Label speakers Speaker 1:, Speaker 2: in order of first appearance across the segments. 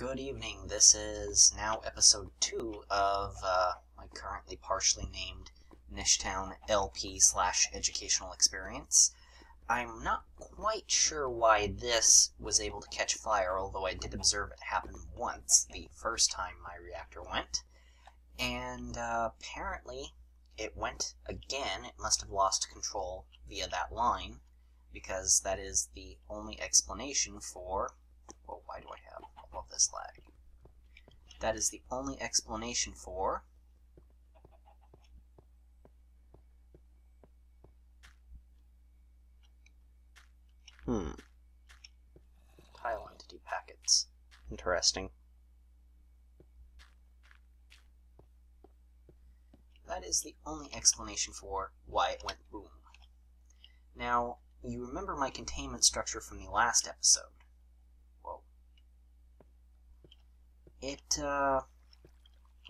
Speaker 1: Good evening. This is now episode 2 of my currently partially named Nishtown LP/educational experience. I'm not quite sure why this was able to catch fire, although I did observe it happen once, the first time my reactor went. And apparently it went again. It must have lost control via that line, because that is the only explanation for... Well, why do I have all of this lag? That is the only explanation for tile entity packets. Interesting. That is the only explanation for why it went boom. Now, you remember my containment structure from the last episode.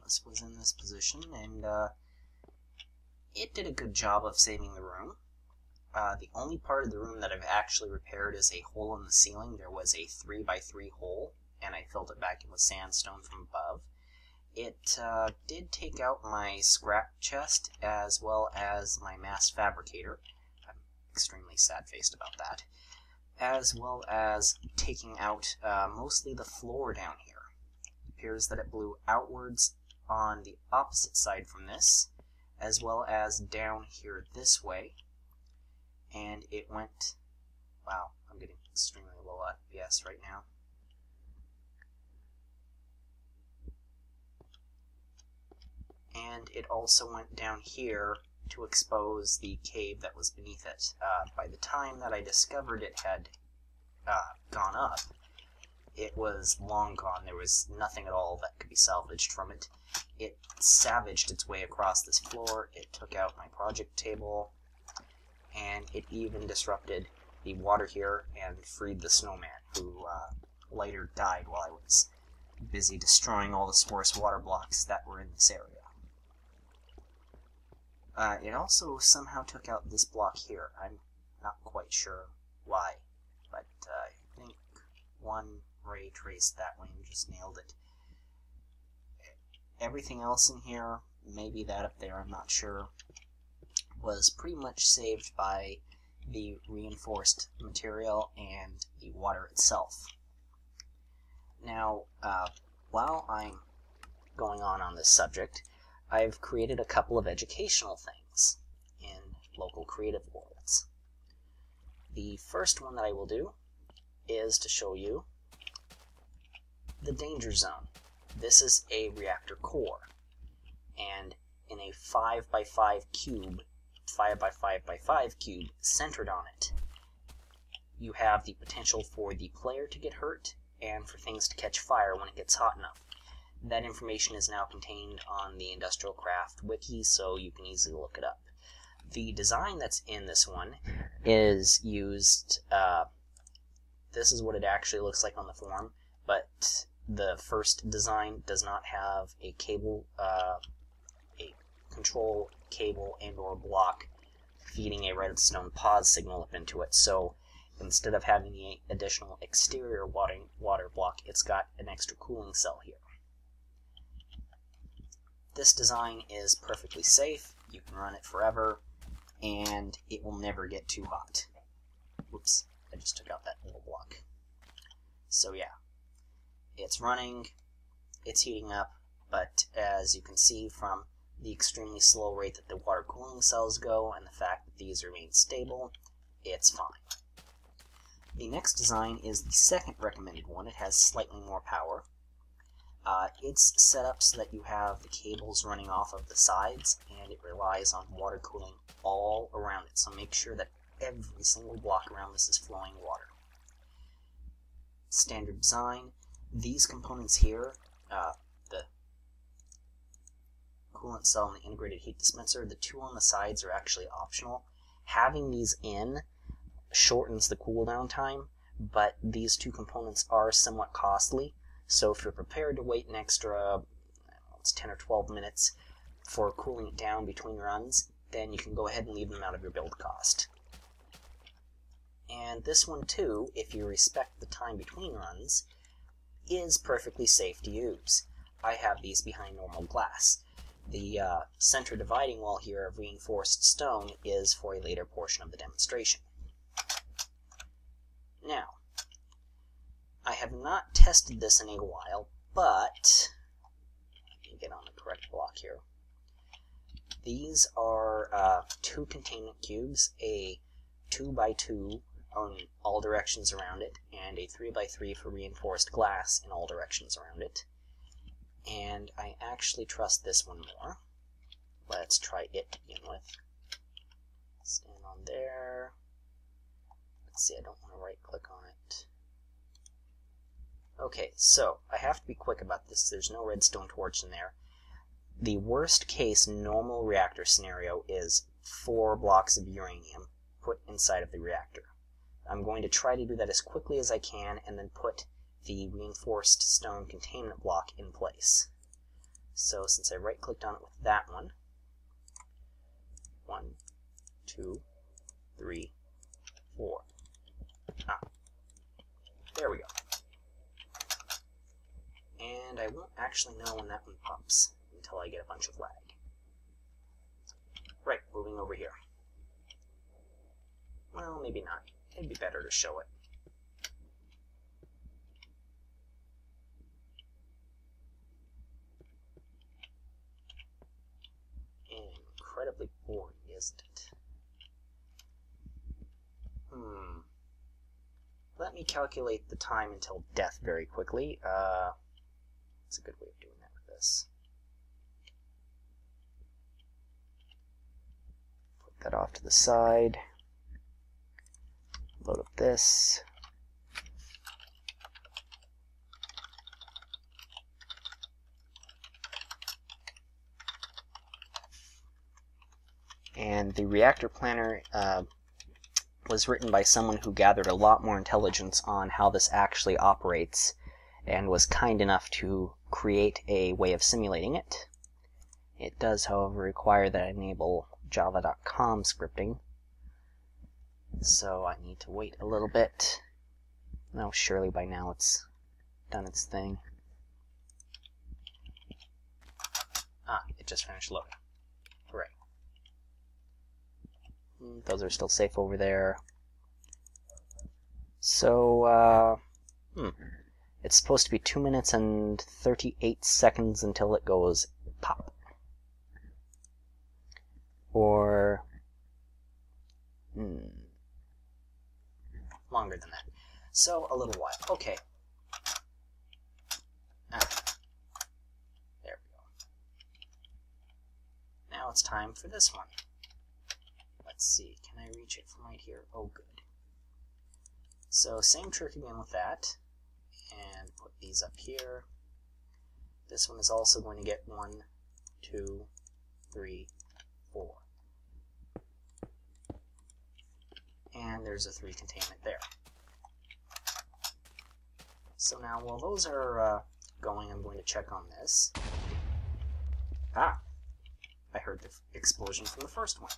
Speaker 1: This was in this position, and it did a good job of saving the room. The only part of the room that I've actually repaired is a hole in the ceiling. There was a 3x3 hole, and I filled it back in with sandstone from above. It did take out my scrap chest as well as my mass fabricator. I'm extremely sad-faced about that. As well as taking out mostly the floor down here. It appears that it blew outwards on the opposite side from this, as well as down here this way. And it went... Wow, I'm getting extremely low FPS right now. And it also went down here to expose the cave that was beneath it. By the time that I discovered it had gone up, it was long gone. There was nothing at all that could be salvaged from it. It savaged its way across this floor. It took out my project table, and it even disrupted the water here and freed the snowman, who later died while I was busy destroying all the sporous water blocks that were in this area. It also somehow took out this block here. I'm not quite sure why, but I think one ray traced that way and just nailed it. Everything else in here, maybe that up there, I'm not sure, was pretty much saved by the reinforced material and the water itself. Now, while I'm going on this subject, I've created a couple of educational things in local creative worlds. The first one that I will do is to show you the danger zone. This is a reactor core, and in a 5x5 cube, 5x5x5 cube centered on it, you have the potential for the player to get hurt and for things to catch fire when it gets hot enough. That information is now contained on the Industrial Craft wiki, so you can easily look it up. The design that's in this one is used, this is what it actually looks like on the form, but the first design does not have a cable, a control cable and or block feeding a redstone pause signal up into it. So instead of having the additional exterior water block, it's got an extra cooling cell here. This design is perfectly safe. You can run it forever, and it will never get too hot. Whoops, I just took out that little block. So yeah, it's running, it's heating up, but as you can see from the extremely slow rate that the water cooling cells go and the fact that these remain stable, it's fine. The next design is the second recommended one. It has slightly more power. It's set up so that you have the cables running off of the sides, and it relies on water cooling all around it. So make sure that every single block around this is flowing water. Standard design. These components here, the coolant cell and the integrated heat dispenser, the two on the sides are actually optional. Having these in shortens the cooldown time, but these two components are somewhat costly. So if you're prepared to wait an extra, it's 10 or 12 minutes for cooling it down between runs, then you can go ahead and leave them out of your build cost. And this one too, if you respect the time between runs, is perfectly safe to use. I have these behind normal glass. The center dividing wall here of reinforced stone is for a later portion of the demonstration. Now, I have not tested this in a while, but let me get on the correct block here. These are 2 containment cubes, a 2x2 on all directions around it, and a 3x3 for reinforced glass in all directions around it. And I actually trust this one more. Let's try it to begin with. Stand on there. Let's see, I don't want to right click on it. Okay, so I have to be quick about this. There's no redstone torch in there. The worst case normal reactor scenario is 4 blocks of uranium put inside of the reactor. I'm going to try to do that as quickly as I can and then put the reinforced stone containment block in place. So since I right clicked on it with that one, 1, 2, 3, 4. There we go. And I won't actually know when that one pops until I get a bunch of lag. Right, moving over here. Well, maybe not. It'd be better to show it. Incredibly boring, isn't it? Let me calculate the time until death very quickly. That's a good way of doing that with this. Put that off to the side. Load up this. And the reactor planner was written by someone who gathered a lot more intelligence on how this actually operates and was kind enough to create a way of simulating it. It does, however, require that I enable java.com scripting. So I need to wait a little bit. No, surely by now it's done its thing. It just finished loading. Hooray. Those are still safe over there. So, it's supposed to be 2 minutes and 38 seconds until it goes pop. Or longer than that. So, a little while. Okay. There we go. Now it's time for this one. Let's see, can I reach it from right here? Oh, good. So, same trick again with that. And put these up here. This one is also going to get 1, 2, 3, 4. And there's a 3 containment there. So now, while those are going, I'm going to check on this. I heard the explosion from the first one.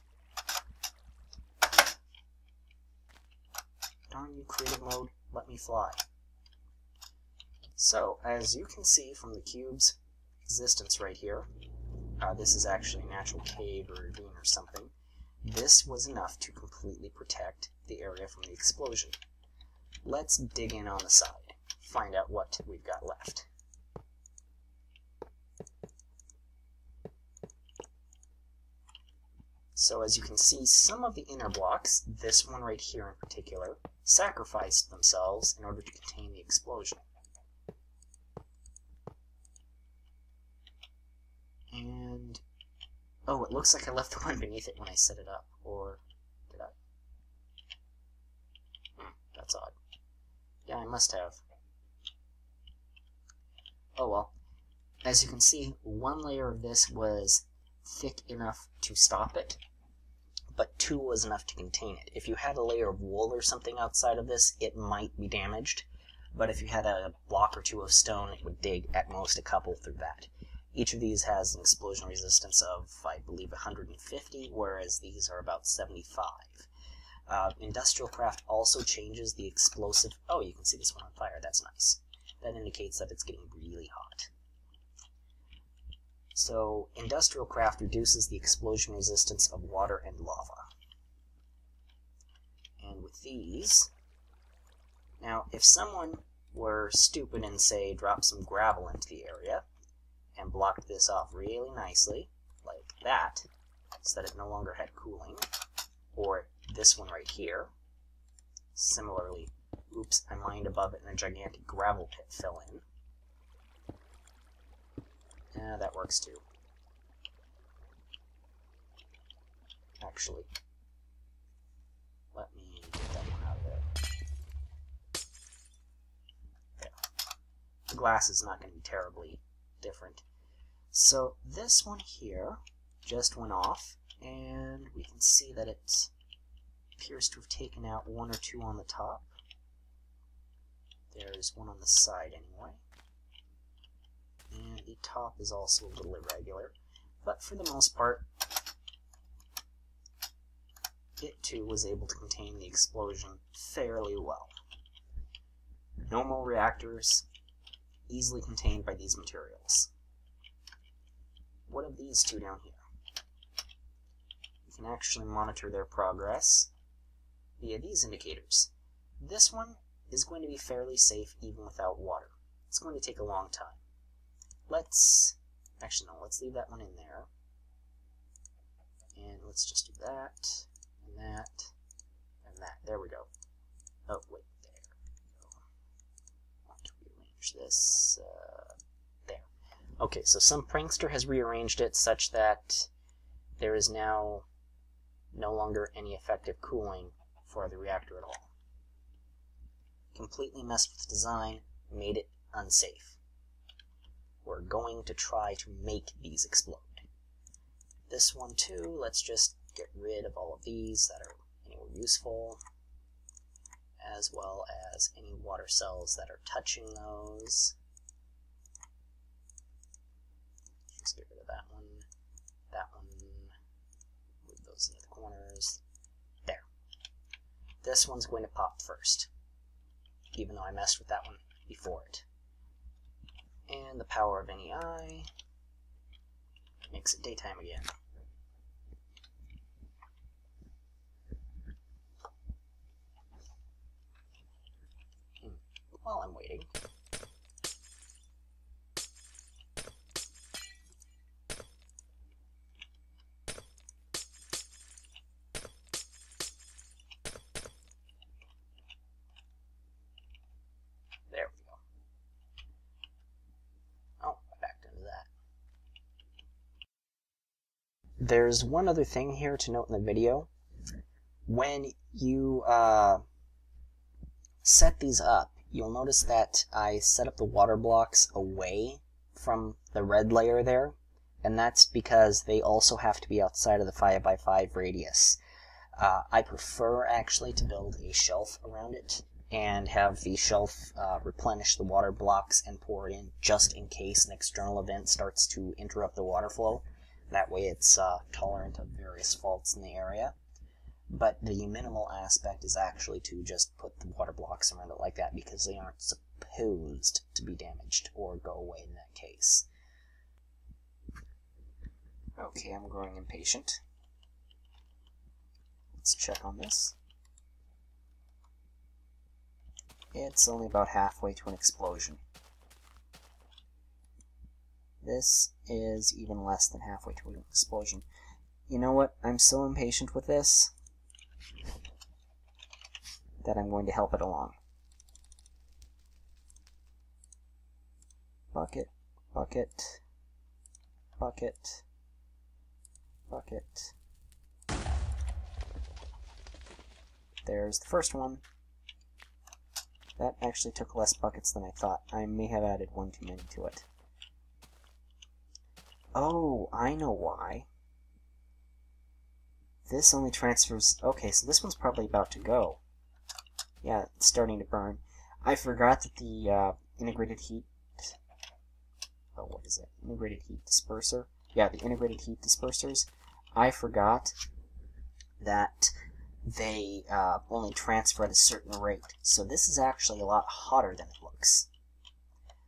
Speaker 1: Darn you, creative mode, let me fly. So, as you can see from the cube's existence right here, this is actually a natural cave or ravine or something. This was enough to completely protect the area from the explosion. Let's dig in on the side, find out what we've got left. So as you can see, some of the inner blocks, this one right here in particular, sacrificed themselves in order to contain the explosion. And, oh, it looks like I left the one beneath it when I set it up, or did I? That's odd. Yeah, I must have. Oh well. As you can see, one layer of this was thick enough to stop it, but 2 was enough to contain it. If you had a layer of wool or something outside of this, it might be damaged, but if you had a block or 2 of stone, it would dig at most a couple through that. Each of these has an explosion resistance of, I believe, 150, whereas these are about 75. Industrial Craft also changes the explosive... Oh, you can see this one on fire. That's nice. that indicates that it's getting really hot. So industrial craft reduces the explosion resistance of water and lava. And with these, now if someone were stupid and say drop some gravel into the area and blocked this off really nicely, like that, so that it no longer had cooling, or this one right here, similarly, oops, I mined above it and a gigantic gravel pit fell in. That works too. Actually, let me get that one out of there. There. The glass is not going to be terribly different. So this one here just went off, and we can see that it appears to have taken out one or two on the top. There's one on the side anyway. And the top is also a little irregular, but for the most part, it too was able to contain the explosion fairly well. Normal reactors, easily contained by these materials. What of these two down here? You can actually monitor their progress via these indicators. This one is going to be fairly safe even without water. It's going to take a long time. Let's leave that one in there. And let's just do that, and that, and that. There we go. Oh, wait, there we go. I want to rearrange this. There. Okay, so some prankster has rearranged it such that there is now no longer any effective cooling for the reactor at all. Completely messed with the design, made it unsafe. We're going to try to make these explode. This one too, let's just get rid of all of these that are anywhere useful, as well as any water cells that are touching those. Just get rid of that one, move those into the corners. There. This one's going to pop first, even though I messed with that one before it. And the power of any eye makes it daytime again. While I'm waiting, there we go. Oh, I backed into that. There's one other thing here to note in the video. When you set these up, you'll notice that I set up the water blocks away from the red layer there, and that's because they also have to be outside of the 5x5 radius. I prefer actually to build a shelf around it and have the shelf replenish the water blocks and pour it in just in case an external event starts to interrupt the water flow. That way it's tolerant of various faults in the area. But the minimal aspect is actually to just put the water blocks around it like that, because they aren't supposed to be damaged or go away in that case. Okay, I'm growing impatient. Let's check on this. It's only about halfway to an explosion. This is even less than halfway to an explosion. You know what? I'm so impatient with this that I'm going to help it along. Bucket, bucket, bucket, bucket. There's the first one. That actually took less buckets than I thought. I may have added one too many to it. Oh, I know why. This only transfers... Okay, so this one's probably about to go. Yeah, it's starting to burn. I forgot that the integrated heat... Oh, what is it? Integrated heat disperser? Yeah, the integrated heat dispersers. I forgot that they only transfer at a certain rate. So this is actually a lot hotter than it looks.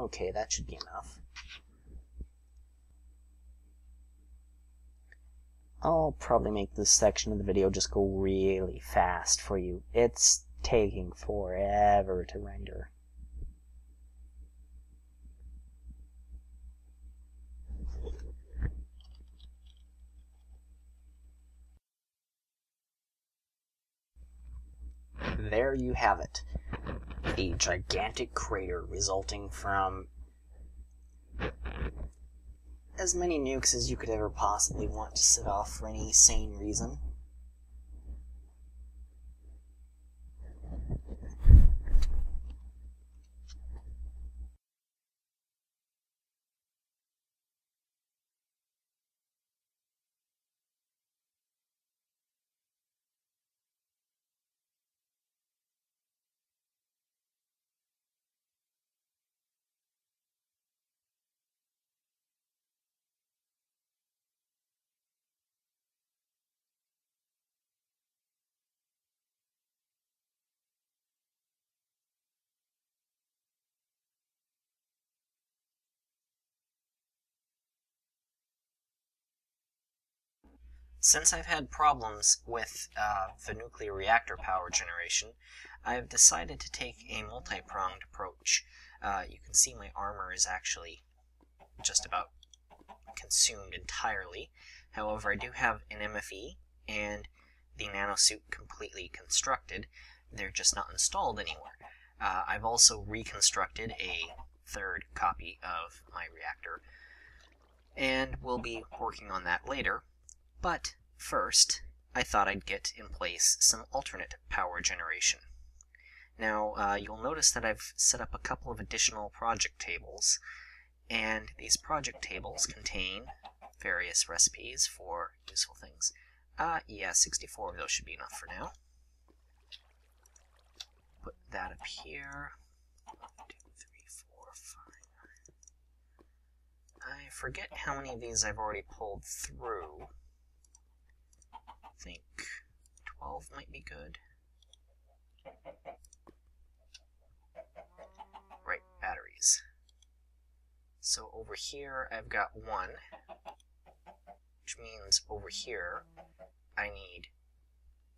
Speaker 1: Okay, that should be enough. I'll probably make this section of the video just go really fast for you. It's taking forever to render. There you have it. A gigantic crater resulting from as many nukes as you could ever possibly want to set off for any sane reason. Since I've had problems with the nuclear reactor power generation, I've decided to take a multi-pronged approach. You can see my armor is actually just about consumed entirely. However, I do have an MFE and the nanosuit completely constructed. They're just not installed anywhere. I've also reconstructed a third copy of my reactor, and we'll be working on that later. But first, I thought I'd get in place some alternate power generation. Now, you'll notice that I've set up a couple of additional project tables, and these project tables contain various recipes for useful things. Yeah, 64 of those should be enough for now. Put that up here. 1, 2, 3, 4, 5. I forget how many of these I've already pulled through. I think 12 might be good. Right, batteries. So over here I've got 1, which means over here I need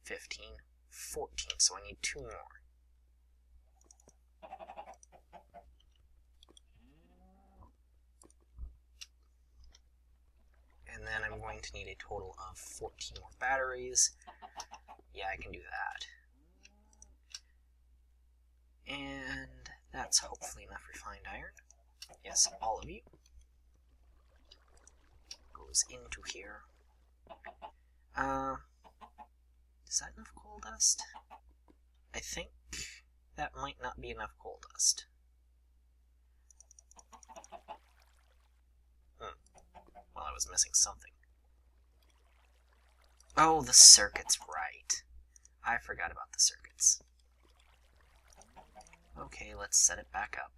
Speaker 1: 15, 14, so I need 2 more. And then I'm going to need a total of 14 more batteries. Yeah, I can do that. And that's hopefully enough refined iron. Yes, all of you. Goes into here. Is that enough coal dust? I think that might not be enough coal dust. Well, I was missing something. Oh, the circuit's right. I forgot about the circuits. Okay, let's set it back up.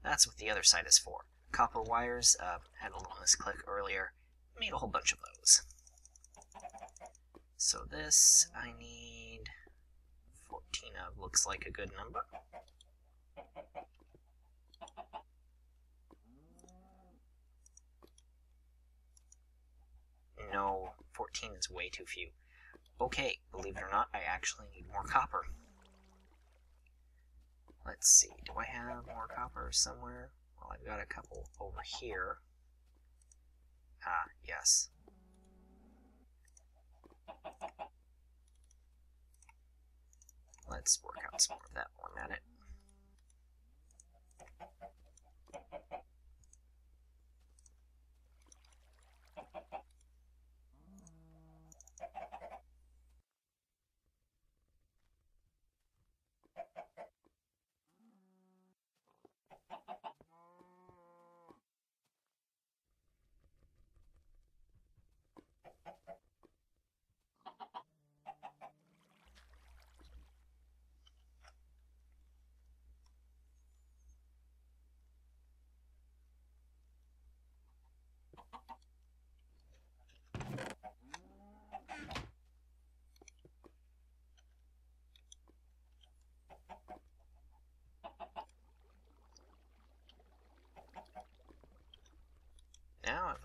Speaker 1: That's what the other side is for. Copper wires, had a little misclick earlier. Made a whole bunch of those. So this, I need 14 of, looks like a good number. No, 14 is way too few. Okay, believe it or not, I actually need more copper. Let's see, do I have more copper somewhere? Well, I've got a couple over here. Ah, yes. Let's work out some more of that while I'm at it.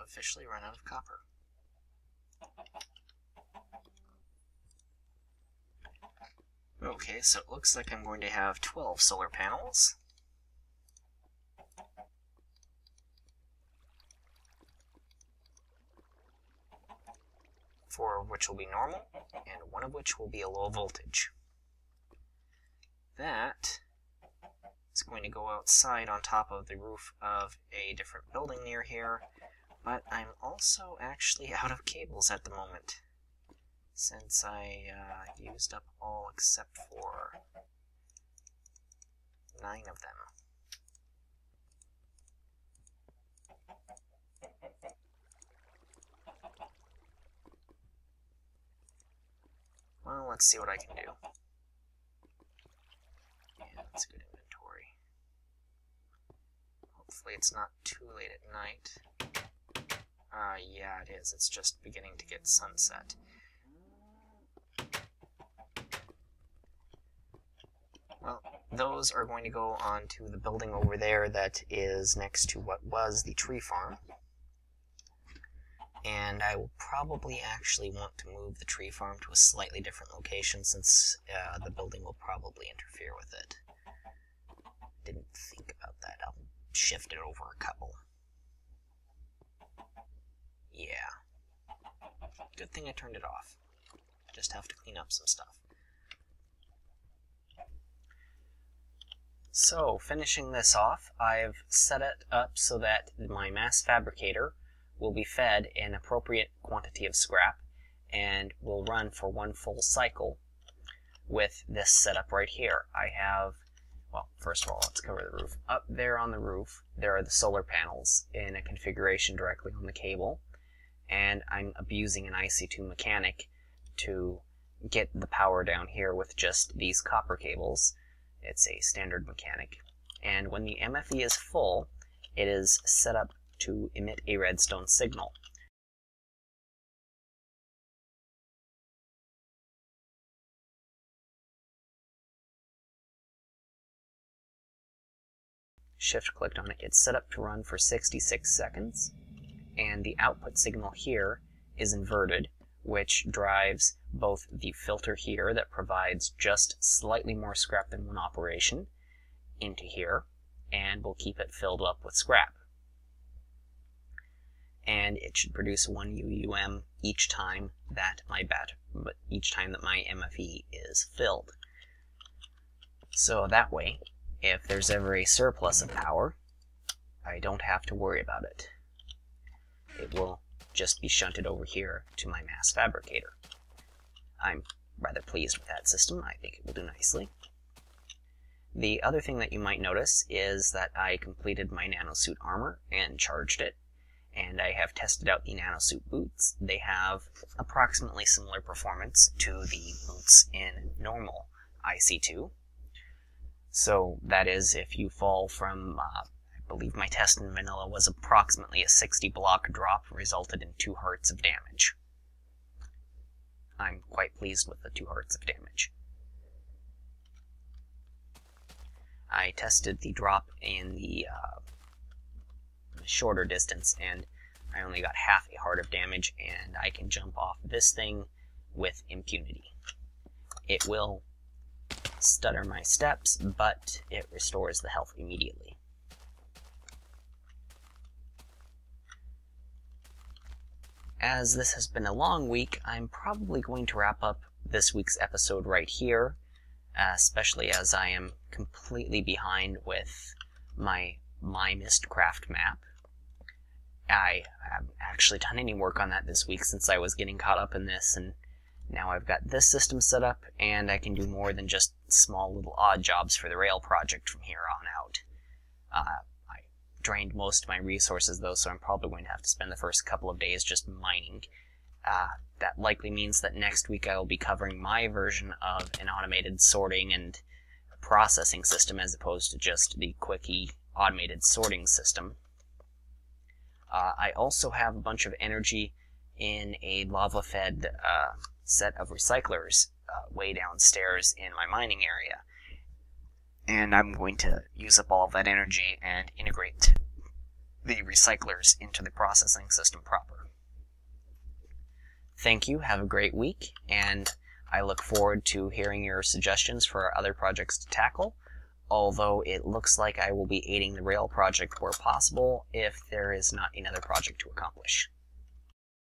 Speaker 1: officially run out of copper. Okay, so it looks like I'm going to have 12 solar panels. Four of which will be normal, and one of which will be a low voltage. That is going to go outside on top of the roof of a different building near here, but I'm also actually out of cables at the moment, since I used up all except for 9 of them. Well, let's see what I can do. Yeah, that's good inventory. Hopefully it's not too late at night. Yeah, it is. It's just beginning to get sunset. Well, those are going to go on to the building over there that is next to what was the tree farm. And I will probably actually want to move the tree farm to a slightly different location since the building will probably interfere with it. Didn't think about that. I'll shift it over a couple. Yeah. Good thing I turned it off. Just have to clean up some stuff. So, finishing this off, I've set it up so that my mass fabricator will be fed an appropriate quantity of scrap and will run for one full cycle with this setup right here. I have, well, first of all, let's cover the roof. Up there on the roof, there are the solar panels in a configuration directly on the cable, and I'm abusing an IC2 mechanic to get the power down here with just these copper cables. It's a standard mechanic. And when the MFE is full, it is set up to emit a redstone signal. Shift clicked on it. It's set up to run for 66 seconds. And the output signal here is inverted, which drives both the filter here that provides just slightly more scrap than one operation into here, and will keep it filled up with scrap. And it should produce 1 UUM each time that my MFE is filled. So that way, if there's ever a surplus of power, I don't have to worry about it. It will just be shunted over here to my mass fabricator. I'm rather pleased with that system. I think it will do nicely. The other thing that you might notice is that I completed my nanosuit armor and charged it, and I have tested out the nanosuit boots. They have approximately similar performance to the boots in normal IC2. So that is, if you fall from, I believe my test in vanilla was approximately a 60 block drop, resulted in 2 hearts of damage. I'm quite pleased with the 2 hearts of damage. I tested the drop in the shorter distance, and I only got half a heart of damage, and I can jump off this thing with impunity. It will stutter my steps, but it restores the health immediately. As this has been a long week, I'm probably going to wrap up this week's episode right here, especially as I am completely behind with my Mystcraft Map. I haven't actually done any work on that this week since I was getting caught up in this, and now I've got this system set up, and I can do more than just small little odd jobs for the rail project from here on out. I drained most of my resources though, so I'm probably going to have to spend the first couple of days just mining. That likely means that next week I will be covering my version of an automated sorting and processing system as opposed to just the quickie automated sorting system. I also have a bunch of energy in a lava-fed set of recyclers way downstairs in my mining area. And I'm going to use up all of that energy and integrate the recyclers into the processing system proper. Thank you, have a great week, and I look forward to hearing your suggestions for other projects to tackle, although it looks like I will be aiding the rail project where possible if there is not another project to accomplish.